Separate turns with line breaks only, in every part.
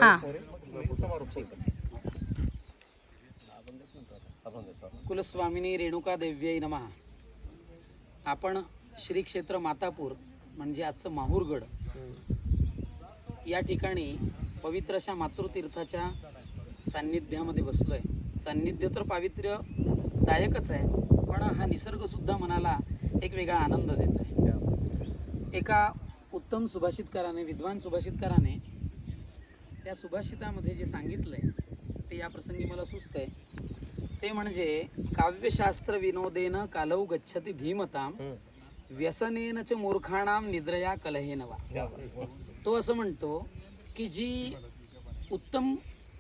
हा.
कुलस्वामिनी रेणुका देव्यै नमः. आपण श्री क्षेत्र मातापूर म्हणजे आजचं माहूरगड या ठिकाणी पवित्र अशा मातृतीर्थाच्या सान्निध्यामध्ये बसलोय. सान्निध्य तर पावित्र्यदायकच आहे, पण हा निसर्ग सुद्धा मनाला एक वेगळा आनंद देत आहे. एका उत्तम सुभाषितकाराने, विद्वान सुभाषितकाराने त्या सुभाषितामध्ये जे सांगितलंय ते या प्रसंगी मला सुचतंय. ते म्हणजे काव्यशास्त्र विनोदेन कालौ गच्छति धीमताम व्यसनेन च मूर्खाणाम निद्रया कलहेन वा. तो असं म्हणतो की जी उत्तम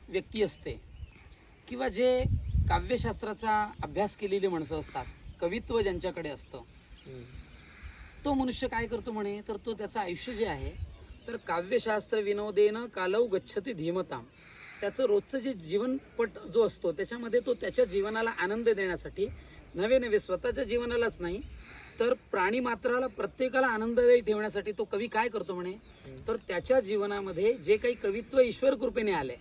व्यक्ती असते किंवा जे काव्यशास्त्राचा अभ्यास केलेली माणसं असतात, कवित्व ज्यांच्याकडे असतं, तो मनुष्य काय करतो म्हणे, तर तो त्याचं आयुष्य जे आहे तर काव्यशास्त्र विनोदेन कालौ गच्छति धीमताम, त्याचं रोजचं जे जीवनपट जो असतो त्याच्यामध्ये तो त्याच्या जीवनाला आनंद देण्यासाठी नवे नवे स्वतःच्या जीवनालाच नाही तर प्राणी मात्राला प्रत्येकाला आनंददायी ठेवण्यासाठी तो कवी काय करतो म्हणे, तर त्याच्या जीवनामध्ये जे काही कवित्व ईश्वर कृपेने आले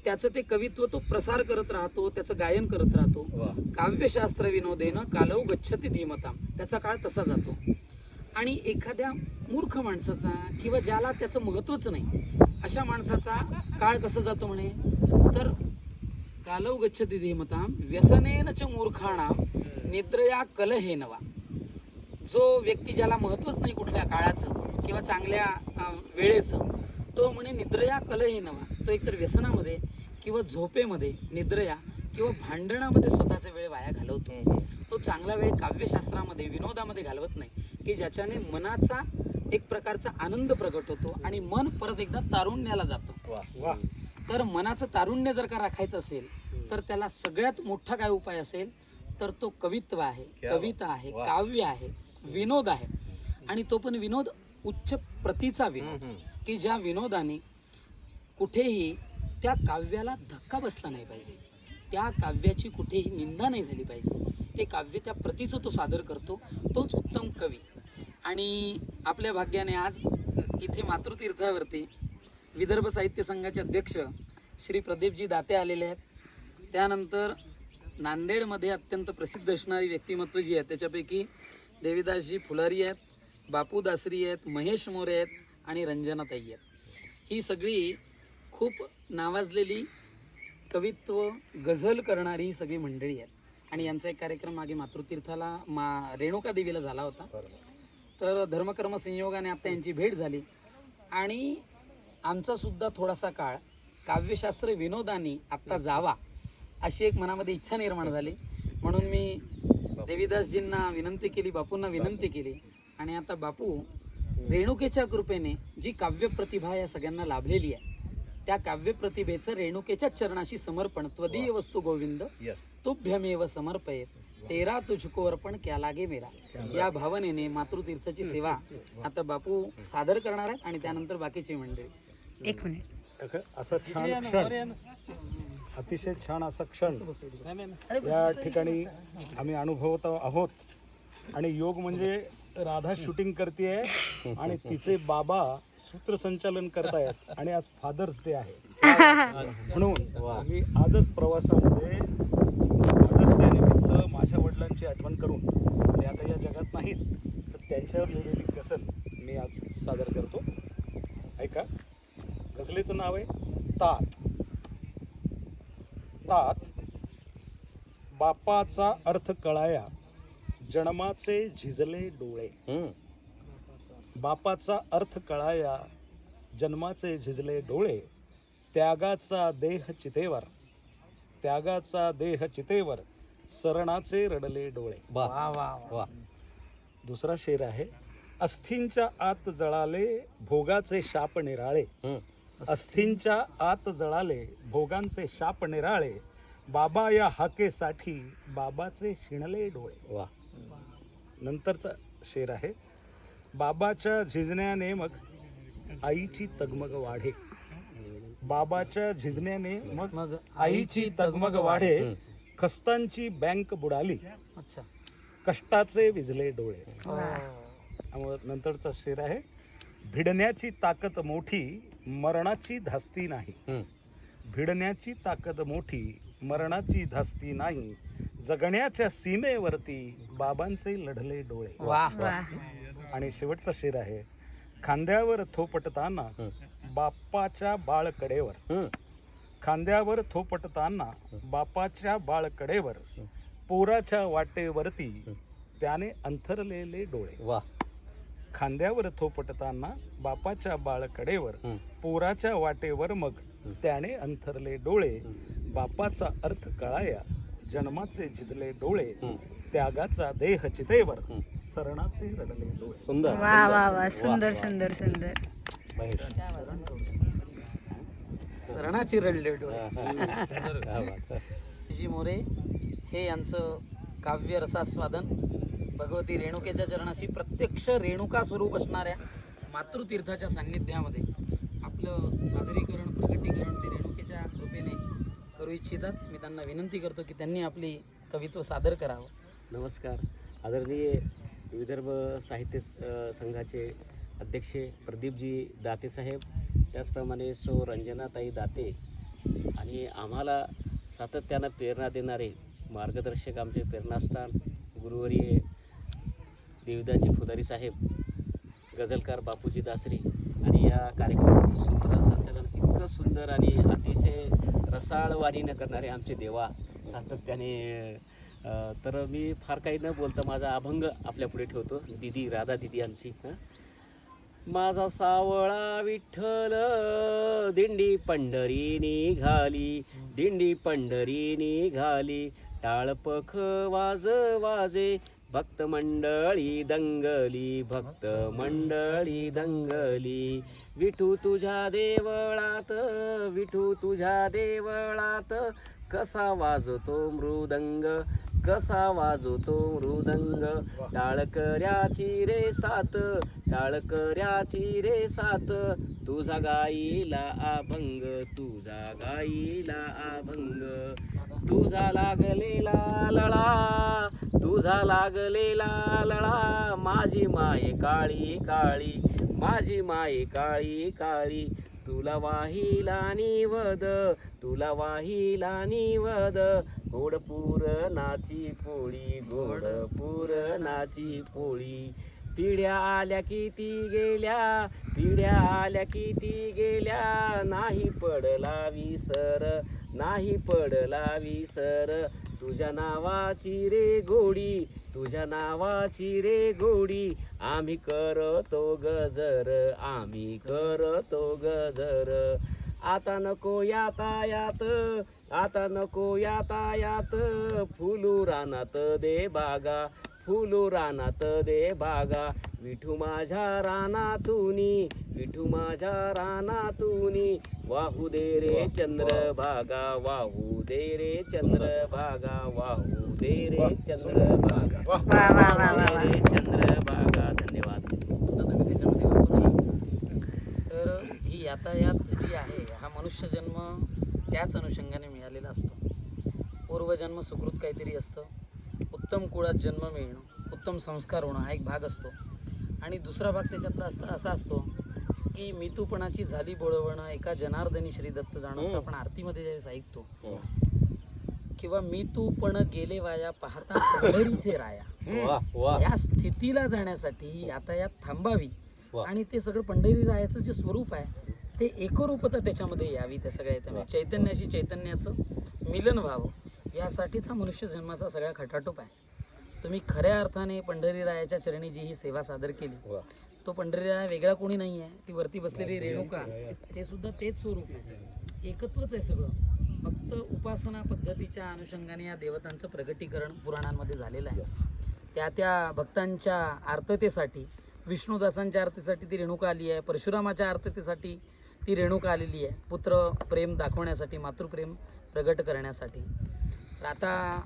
त्याचं ते कवित्व तो प्रसार करत राहतो, त्याचं गायन करत राहतो. काव्यशास्त्र विनोदेन कालौ गच्छति धीमताम, त्याचा काळ तसा जातो. आणि एखाद्या मूर्ख माणसाचा किंवा ज्याला त्याचं महत्त्वच नाही अशा माणसाचा काळ कसा जातो म्हणे, तर कालौ गच्छति धीमताम व्यसनेन च मूर्खाणाम निद्रया कलहेन वा. जो व्यक्ती ज्याला महत्त्वच नाही कुठल्या काळाचं किंवा चांगल्या वेळेचं, तो म्हणे निद्रया कलहेन वा, तो एकतर व्यसनामध्ये किंवा झोपेमध्ये, निद्रया किंवा भांडणामध्ये स्वतःचा वेळ वाया घालवतो. तो चांगला वेळ काव्यशास्त्रामध्ये, विनोदामध्ये घालवत नाही की ज्याच्याने मनाचा एक प्रकारचा आनंद प्रगट होतो आणि मन परत एकदा तारुण्याला जातं. तर मनाचं तारुण्य जर का राखायचं असेल तर त्याला सगळ्यात मोठा काय उपाय असेल तर तो कवित्व आहे, कविता आहे, काव्य आहे, विनोद आहे. आणि तो पण विनोद उच्च प्रतीचा विनोद की ज्या विनोदाने कुठेही त्या काव्याला धक्का बसला नाही पाहिजे, त्या काव्याची कुठेही निंदा नाही झाली पाहिजे. ते काव्य त्या प्रतीचं तो सादर करतो, तोच उत्तम कवी. आणि आपल्या भाग्याने आज इथे मातृतीर्थावरती विदर्भ साहित्य संघाचे अध्यक्ष श्री प्रदीपजी दाते आलेले आहेत. त्यानंतर नांदेडमध्ये अत्यंत प्रसिद्ध असणारी व्यक्तिमत्व जी आहेत त्याच्यापैकी देवीदासजी फुलारी आहेत, बापू दासरी आहेत, महेश मोरे आहेत आणि रंजनाताई आहेत. ही सगळी खूप नावाजलेली कवित्व गझल करणारी ही सगळी मंडळी आहेत. आणि यांचा एक कार्यक्रम मागे मातृतीर्थाला रेणुका देवीला झाला होता. तर धर्मकर्म संयोगाने आता यांची भेट झाली आणि आमचा सुद्धा थोडासा काळ काव्यशास्त्र विनोदाने आत्ता जावा अशी एक मनामध्ये इच्छा निर्माण झाली. म्हणून मी देवीदासजींना विनंती केली, बापूंना विनंती केली. आणि आता बापू रेणुकेच्या कृपेने जी काव्य प्रतिभा या सगळ्यांना लाभलेली आहे त्या काव्य प्रतिभेचं रेणुकेच्या चरणाशी समर्पण, त्वदीय वस्तू गोविंद तुभ्यमेव समर्पयेत तेरा तुझको अर्पण क्या लागे मेरा, या भावनेने मातृतीर्थाची सेवा आता बापू सादर करणार आहेत आणि त्यानंतर बाकीची मंडळी.
एक मिनिट.
असा छान क्षण, अतिशय छान असा क्षण या ठिकाणी आम्ही अनुभवत आहोत. आणि योग म्हणजे राधा शूटिंग करते आणि तिचे बाबा सूत्रसंचालन करतायत आणि आज फादर्स डे आहे म्हणून मी आजच प्रवासामध्ये फादर्स डे निमित्त माझ्या वडिलांची आठवण करून ते आता या जगात नाहीत तर त्यांच्यावर लिहिलेली गझल मी आज सादर करतो. ऐका, गझलेचं नाव आहे तात. तात. बापाचा अर्थ कळाया जन्माचे झिजले डोळे. बापाचा अर्थ कळाया जन्माचे झिजले डोळे, त्यागाचा देह चितेवर, त्यागाचा देह चितेवर, सरणाचे रडले डोळे.
वा वा वा.
दुसरा शेर आहे, अस्थींच्या आत जळाले भोगाचे शाप निराळे. अस्थींच्या आत जळाले भोगांचे शाप निराळे, बाबा या हाकेसाठी बाबाचे शिणले डोळे. वा. नंतरचा शेर आहे, बाबाच्या झिजण्याने मग आईची तगमग वाढे. बाबाच्या झिजण्याने मग आईची तगमग वाढे, खस्तांची बँक बुडाली,
अच्छा,
कष्टाचे विझले डोळे. नंतरचा शेर आहे, भिडण्याची ताकद मोठी मरणाची धास्ती नाही, भिडण्याची ताकद मोठी, मरणाची धास्ती नाही, जगण्याच्या सीमेवरती बाबांचे लढले डोळे.
वा
वा
आणि शेवटचा शेर आहे, खांद्यावर थोपटताना बापाच्या बाळकडेवर, खांद्यावर थोपटताना बापाच्या बाळकडेवर, पोराच्या वाटेवरती त्याने अंथरलेले डोळे.
वा.
खांद्यावर थोपटताना बापाच्या बाळकडेवर, पोराच्या वाटेवर मग त्याने अंथरले डोळे, बापाचा अर्थ कळाया जन्माचे झिजले डोळे, त्यागाचा देह चितेवर सरणाचे रडले डोळे.
सुंदर.
वा वा वा सुंदर सुंदर सुंदर.
महेश.
सरणाची रडले डोळे.
क्या बात.
जी मोरे हे यांचं काव्य रसास्वादन भगवती रेणुकेच्या चरणाशी प्रत्यक्ष रेणुका स्वरूप असणाऱ्या मातृतीर्थाच्या सान्निध्यामध्ये आपलं सादरीकरण प्रकटीकरण ते रेणुकेच्या कृपेने करू इच्छितात. मी त्यांना विनंती करतो की त्यांनी आपली कवित्व सादर करावं.
नमस्कार. आदरणीय विदर्भ साहित्य संघाचे अध्यक्ष प्रदीपजी दाते साहेब, त्याचप्रमाणे सो रंजनाताई दाते आणि आम्हाला सातत्यानं प्रेरणा देणारे मार्गदर्शक आमचे प्रेरणास्थान गुरुवर्य देवदासजी फुदारी साहेब, गझलकार बापूजी दासरी आणि या कार्यक्रमाचं सूत्रसंचालन इतकं सुंदर आणि अतिशय रसाळ वाणीनं करणारे आमचे देवा सातत्याने. तर मी फार काही न बोलता माझा अभंग आपल्या पुढे ठेवतो. दिदी राधा दिदी आमची. माझा सावळा विठ्ठल दिंडी पंढरी निघाली, दिंडी पंढरी निघाली, टाळपख वाज वाजे, भक्त मंडळी दंगली, भक्त मंडळी दंगली, विठू तुझ्या देवळात, विठू तुझ्या देवळात, कसा वाजतो मृदंग, कसा वाजतो मृदंग, टाळकऱ्याची रे साथ, टाळकऱ्याची रे साथ, तुझा गाईला अभंग, तुझा गाईला अभंग, तुझा लागलेला लळा, तुझा लागलेला लळा, माझी माये काळी काळी, माझी माये काळी काळी, तुला वाहिला निवद, तुला वाहिला निवद, गोड पुरणाची पोळी, गोड पुरणाची पोळी, पिढ्या आल्या किती गेल्या, पिढ्या आल्या किती गेल्या, नाही पडला विसर, नाही पडला विसर, तुझ्या नावाची रे गोडी, तुझ्या नावाची रे गोडी, आम्ही करतो गजर, आम्ही करतो गजर, आता नको यातायात, आता नको यातायात, फुलू रानात दे बागा, फुलू रानात दे बागा, विठू माझ्या रानातूनी, विठू माझ्या रानातूनी, वाहू दे रे चंद्रभागा, वाहू दे रे चंद्रभागा, वाहू दे रे चंद्रभागा,
वा वा वा वा वा.
रे चंद्रभागा. धन्यवाद.
तुम्ही त्याच्यामध्ये वापरला. तर ही यातायात जी आहे हा मनुष्यजन्म त्याच अनुषंगाने मिळालेला असतो. पूर्वजन्म सुकृत काहीतरी असतं, उत्तम कुळात जन्म मिळणं, उत्तम संस्कार होणं हा एक भाग असतो. आणि दुसरा भाग त्याच्यातला असा असतो की मितूपणाची झाली बोळवणं, एका जनार्दनी श्री दत्त जाणं, असं आपण आरतीमध्ये ज्यावेळेस ऐकतो. किंवा मितूपण गेले वाया पाहता पंढरीचे राया,
वा वा.
या स्थितीला जाण्यासाठी यातायात थांबावी आणि ते सगळं पंढरी रायाचं जे स्वरूप आहे ते एकरूपता त्याच्यामध्ये यावी, त्या सगळ्या त्यामुळे चैतन्याशी चैतन्याचं मिलन व्हावं, यासाठीच हा मनुष्य जन्माचा सगळा खटाटोप आहे. तुम्ही खऱ्या अर्थाने पंढरी रायाच्या चरणी जी ही सेवा सादर केली, तो पंढरी राया वेगळा कोणी नाही आहे, ती वरती बसलेली रेणुका ते सुद्धा तेच स्वरूप आहे, एकत्वच आहे सगळं. फक्त उपासना पद्धतीच्या अनुषंगाने या देवतांचं प्रगटीकरण पुराणांमध्ये झालेलं आहे. त्या त्या भक्तांच्या आर्ततेसाठी, विष्णुदासांच्या आरतीसाठी ती रेणुका आली आहे, परशुरामाच्या आरतीसाठी ती रेणुका आलेली आहे, पुत्र प्रेम दाखवण्यासाठी, मातृप्रेम प्रगट करण्यासाठी. तर आता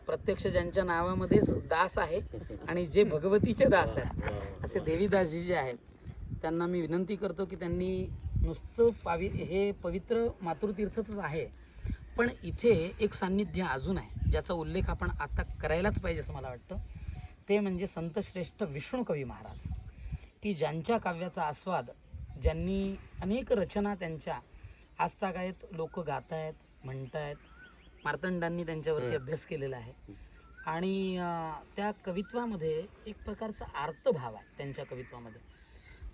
प्रत्यक्ष ज्यांच्या नावामध्येच दास आहे आणि जे भगवतीचे दास आहेत असे देवीदासजी जे आहेत त्यांना मी विनंती करतो की त्यांनी नुसतं हे पवित्र मातृतीर्थच आहे, पण इथे एक सान्निध्य अजून आहे ज्याचा उल्लेख आपण आता करायलाच पाहिजे असं मला वाटतं. ते म्हणजे संतश्रेष्ठ विष्णू कवी महाराज, की ज्यांच्या काव्याचा आस्वाद ज्यांनी अनेक रचना त्यांच्या आजतागायत लोक गातायत, म्हणतायत. मार्तंडांनी त्यांच्यावरती अभ्यास केलेला आहे आणि त्या कवित्वामध्ये एक प्रकारचा अर्थभाव आहे त्यांच्या कवित्वामध्ये.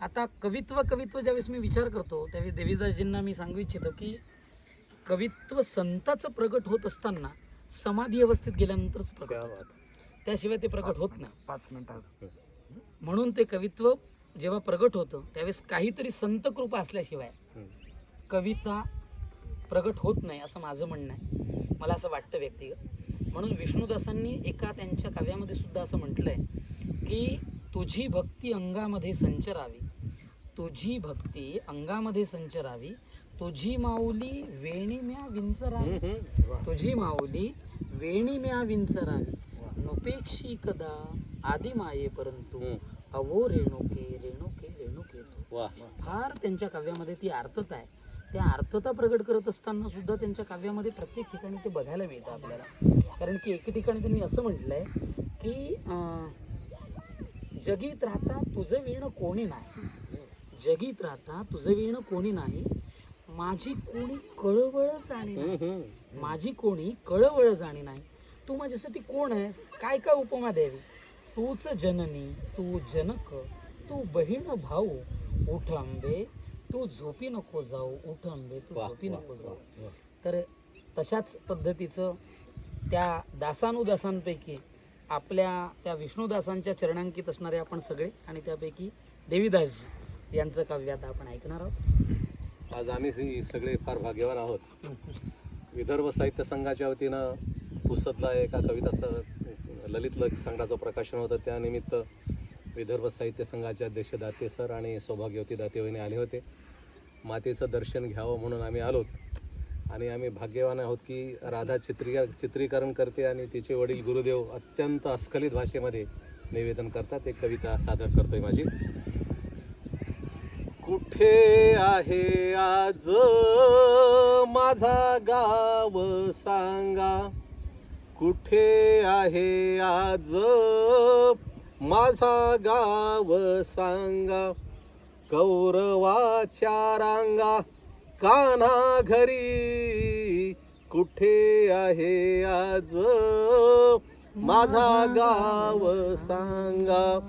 आता कवित्व ज्यावेळेस मी विचार करतो त्यावेळेस देवीदासजींना मी सांगू इच्छितो की कवित्व संताचं प्रगट होत असताना समाधी अवस्थेत गेल्यानंतरच प्रगट होतं, त्याशिवाय ते प्रगट होत नाही.
5 मिनिटात
म्हणून ते कवित्व जेव्हा प्रगट होतं त्यावेळेस काहीतरी संत कृपा असल्याशिवाय कविता प्रगट होत नाही असं माझं म्हणणं आहे. मला असं वाटतं व्यक्तिगत. म्हणून विष्णुदासांनी एका त्यांच्या काव्यामध्ये सुद्धा असं म्हटलंय की तुझी भक्ती अंगामध्ये संचरावी, तुझी भक्ती अंगामध्ये संचरावी, तुझी माऊली वेणी म्या विंचरावी, तुझी माऊली वेणी म्या विंचरावी, नुपेक्षी कदा आदि माये परंतु अवो रेणुके रेणुके रेणुके तू. फार त्यांच्या काव्यामध्ये ती अर्थता आहे. त्या अर्थता प्रगट करत असताना सुद्धा त्यांच्या काव्यामध्ये प्रत्येक ठिकाणी ते बघायला मिळतं आपल्याला. कारण की एके ठिकाणी त्यांनी असं म्हटलंय की जगीत राहता तुझं वीण कोणी नाही, जगीत राहता तुझं वीण कोणी नाही, माझी कोणी कळवळ जाणी नाही, माझी कोणी कळवळ जाणी नाही, तू माझ्यासाठी कोण आहेस, काय काय उपमा द्यावी, तूच जननी तू जनक, तू बहीण भाऊ, उठ आंबे तू झोपी नको जाऊ, उठ आंबे तू झोपी नको जाऊ. तर तशाच पद्धतीचं त्या दासानुदासांपैकी आपल्या त्या विष्णुदासांच्या चरणांकित असणारे आपण सगळे आणि त्यापैकी देवीदासजी यांचं काव्य आता आपण ऐकणार आहोत.
आज आम्ही सगळे फार भाग्यवान आहोत. विदर्भ साहित्य संघाच्या वतीनं पुसदला एका कविता ललित संग्रहाचं प्रकाशन होतं. त्यानिमित्त विदर्भ साहित्य संघाचे अध्यक्ष दाते सर आणि सौभाग्यवती दाते वहिनी आले होते. मातेचं दर्शन घ्यावं म्हणून आम्ही आलोत आणि आम्ही भाग्यवान आहोत की राधा चित्रीकरण करते आणि तिचे वडील गुरुदेव अत्यंत अस्खलित भाषेमध्ये निवेदन करतात. एक कविता सादर करतोय माझी. कुठे आहे आज माझा गाव सांगा, कुठे आहे आज माझा गाव सांगा, कौरवाच्या रांगा कान्हा घरी, कुठे आहे आज माझा गाव सांगा.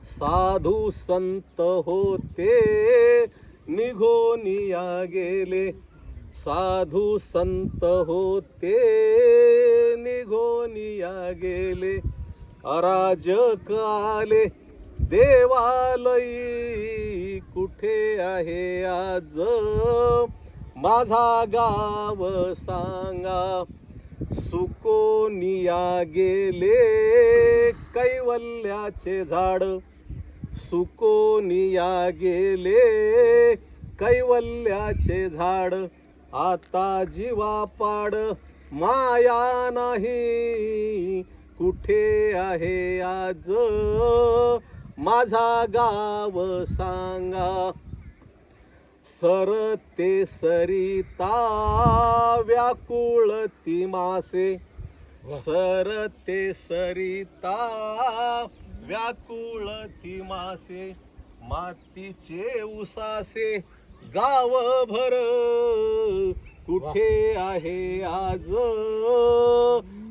साधू संत होते निघोनिया गेले, साधू संत होते निघोनिया गेले, अराजक आले देवालयी, कुठे आहे आज माझा गाव सांगा. सुकोनिया गेले कैवल्याचे झाड, सुकोनिया गेले कैवल्याचे झाड, आता जीवापाड माया नाही, कुठे आहे आज माझा गाव सांगा. सरते सरिता व्याकुळती मासे, सरते सरिता व्याकुळती मासे, मातीचे उसासे गावभर, कुठे आहे आज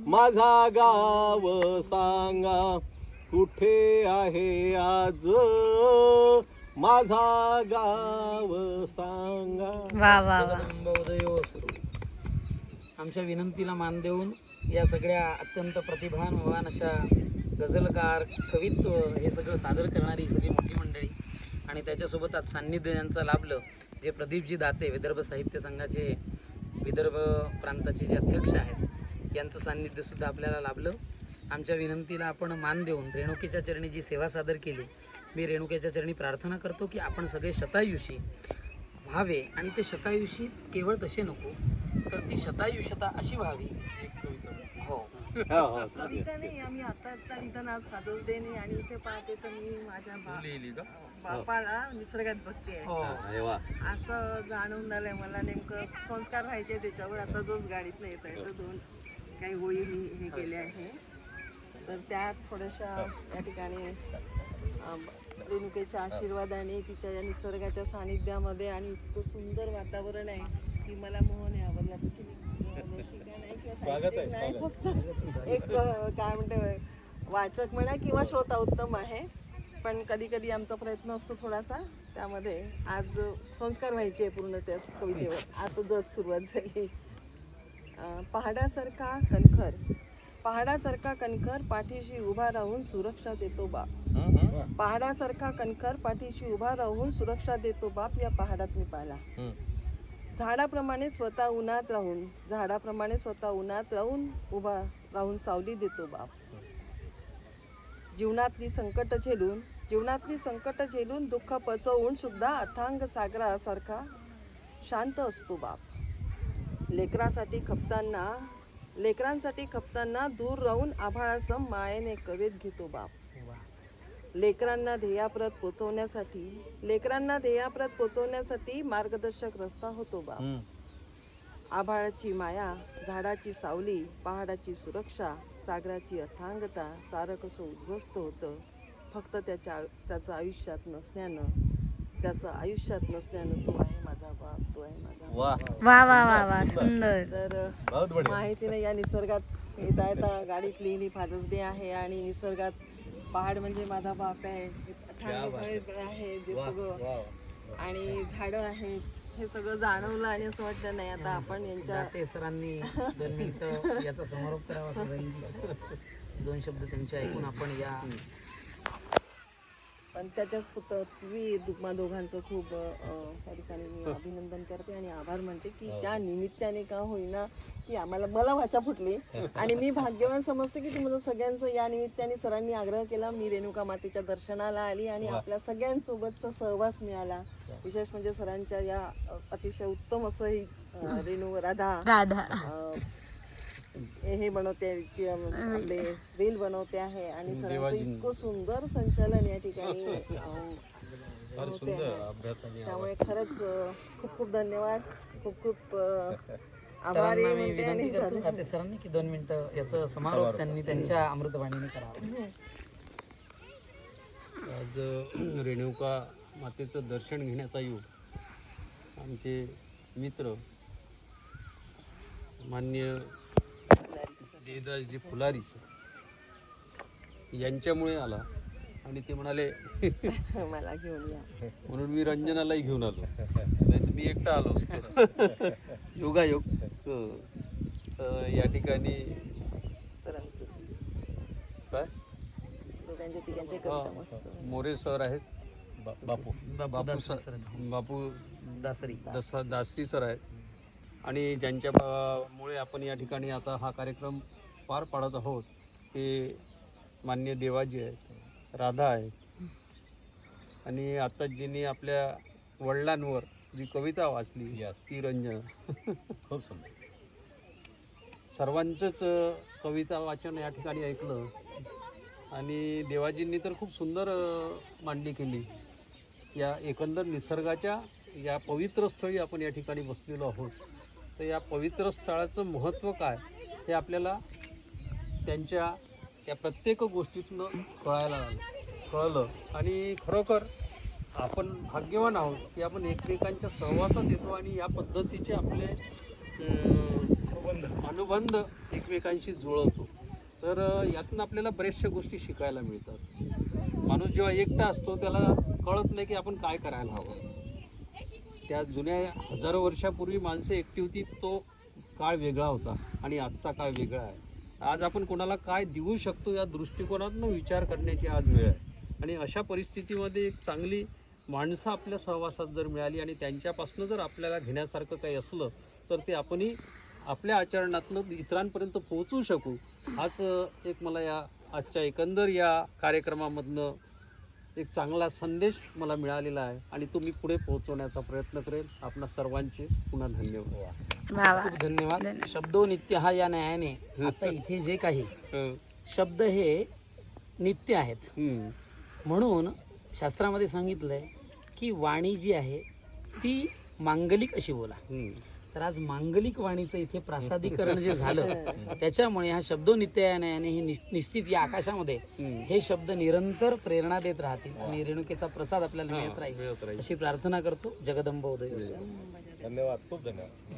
माझा गाव सांगा, कुठे आहे आज माझा गाव सांगा.
वा वा वा.
जगदंबोदयोस्तु. आमच्या विनंतीला मान देऊन या सगळ्या अत्यंत प्रतिभावान अशा गझलकार, कवित्व हे सगळं सादर करणारी ही सगळी मोठी मंडळी आणि त्याच्यासोबत आज सान्निध्य यांचं लाभलं जे प्रदीपजी दाते विदर्भ साहित्य संघाचे विदर्भ प्रांताचे जे अध्यक्ष आहेत यांचं सान्निध्यसुद्धा आपल्याला लाभलं. आमच्या विनंतीला आपण मान देऊन रेणुकेच्या चरणी जी सेवा सादर केली, मी रेणुकेच्या चरणी प्रार्थना करतो की आपण सगळे शतायुषी व्हावे आणि ते शतायुषी केवळ तसे नको तर ती शतायुष्यता अशी व्हावी. हो
कविता नाही, आम्ही आता निधन आज फादर्स डे नाही आणि इथे पाहते तर मी माझ्या बापाला निसर्गात बघते असं जाणवून झालंय मला. नेमकं संस्कार व्हायचे त्याच्यावर. आता जोच गाडीत नाही येत आहे तर 2 काही गोळी मी हे केले आहे तर त्या थोड्याशा या ठिकाणी रेणुकेच्या आशीर्वादाने तिच्या या निसर्गाच्या सानिध्यामध्ये आणि इतकं सुंदर वातावरण आहे की मला मोह नाही आवडला. तशी लेखिका नाही किंवा साहित्यिक नाही, फक्त एक काय म्हणते वाचक म्हणा किंवा श्रोता उत्तम आहे. पण कधी कधी आमचा प्रयत्न असतो थोडासा त्यामध्ये. आज संस्कार व्हायचे पूर्ण त्या कवितेवर. आता जस्ट सुरुवात झाली. पहाडासारखा कणखर पाठीशी उभा राहून सुरक्षा देतो बाप. पहाडासारखा कणखर पाठीशी उभा राहून सुरक्षा देतो बाप. या पहाडात मी पाहिला झाडाप्रमाणे स्वतः उन्हात राहून उभा राहून सावली देतो बाप. जीवनातली संकट झेलून दुःख पचवून सुद्धा अथांग सागरासारखा शांत असतो बाप. लेकरांसाठी खपताना दूर राहून आभाळासम मायेने कवेत घेतो बाप. लेकरांना ध्येयाप्रत पोचवण्यासाठी मार्गदर्शक रस्ता होतो बाप. आभाळाची माया, झाडाची सावली, पहाडाची सुरक्षा, सागराची अथांगता सारं कसं उद्ध्वस्त होतं फक्त त्याचं आयुष्यात नसण्यानं. तो आहे माझा बाप, तो आहे माझा बाप.
वा वा वा वा सुंदर.
तर माहितीने या निसर्गात येता गाडीत लिहिली फादर्स डे आहे आणि निसर्गात पहाड म्हणजे माझा बाप आहे, अथांग आहे जे सगळं आणि झाडं आहेत हे सगळं जाणवलं आणि असं वाटलं नाही आता आपण यांच्या
दाते सरांनी 2 मिनिटं याचा समारोप करावा असं जाईल. 2 शब्द त्यांचे ऐकून आपण या.
पण त्याच्यात मी तुम्हा दोघांचं खूप त्या ठिकाणी मी अभिनंदन करते आणि आभार म्हणते की त्या निमित्ताने का होईना की मला वाचा फुटली आणि मी भाग्यवान समजते की तुम्हाला सगळ्यांचं या निमित्ताने सरांनी आग्रह केला. मी रेणुका मातेच्या दर्शनाला आली आणि आपल्या सगळ्यांसोबतचा सहवास मिळाला. विशेष म्हणजे सरांच्या या अतिशय उत्तम असं ही राधा हे बनवते आपले रील बनवते आहे आणि सरांचं इतकं सुंदर संचालन या ठिकाणी होते आहे. त्यामुळे खरंच खूप खूप धन्यवाद, खूप आभारी म्हणते. आणि
दाते सरांनी की 2 मिनिटं याचं समारोप त्यांनी त्यांच्या अमृतवाणीने करावं.
आज रेणुका मातेचं दर्शन घेण्याचा योग आमचे मित्र मान्य देवदासजी फुलारी यांच्यामुळे आला आणि ते म्हणाले
मला घेऊन या
म्हणून मी रंजनालाही घेऊन आलो, नाही तर मी एकटा आलो असतो. योगायोग. या ठिकाणी
सरांचं
काय
दोघांच्या तिघांचे कविता मस्त.
मोरे सर आहेत, बापू दासरी सर आहेत आणि ज्यांच्या मुळे आपण या ठिकाणी आता हा कार्यक्रम पार पाडत आहोत ते मान्य देवाजी आहेत, राधा आहे आणि आता ज्यांनी आपल्या वडिलांवर जी कविता वाचली ती रंजन.
खूप सुंदर.
सर्वांचंच कविता वाचन या ठिकाणी ऐकलं आणि देवाजींनी तर खूप सुंदर मांडणी केली. या एकंदर निसर्गाच्या या पवित्र स्थळी आपण या ठिकाणी बसलेलो आहोत. तर या पवित्र स्थळाचं महत्त्व काय हे आपल्याला त्यांच्या या प्रत्येक गोष्टीतून कळलं आणि खरोखर आपण भाग्यवान आहोत की आपण एकमेकांच्या सहवासात येतो आणि या पद्धतीचे आपले अनुबंध एकमेकांशी जुळवतो. तर यातून आपल्याला बऱ्याचशा गोष्टी शिकायला मिळतात. माणूस जेव्हा एकटा असतो त्याला कळत नाही की आपण काय करायला हवं. त्या जुन्या हजारो वर्षापूर्वी माणसं एकटी होती, तो काळ वेगळा होता आणि आजचा काळ वेगळा आहे. आज आपण कोणाला काय देऊ शकतो या दृष्टिकोनातून विचार करण्याची आज वेळ आहे आणि अशा परिस्थितीमध्ये एक चांगली माणसं आपल्या सहवासात जर मिळाली आणि त्यांच्यापासून जर आपल्याला घेण्यासारखं काही असलं तर ते आपणही आपल्या आचरणातनं इतरांपर्यंत पोहोचू शकू. हाच एक मला या आजच्या एकंदर या कार्यक्रमामधनं एक चांगला संदेश मला मिळालेला आहे आणि तो मी पुढे पोहोचवण्याचा प्रयत्न करेल. आपणा सर्वांचे पुन्हा धन्यवाद.
खूप धन्यवाद. शब्दो नित्य हा या न्यायाने आता इथे जे काही शब्द हे नित्य आहेत म्हणून शास्त्रामध्ये सांगितलंय की वाणी जी आहे ती मांगलिक अशी बोला. तर आज मांगलिक वाणीचं इथे प्रासादिकरण जे झालं त्याच्यामुळे हा शब्दोनित्याने हे निश्चित या आकाशामध्ये हे शब्द निरंतर प्रेरणा देत राहतील आणि रेणुकेचा प्रसाद आपल्याला मिळत राहील अशी प्रार्थना करतो. जगदंब उदय.
धन्यवाद, खूप धन्यवाद.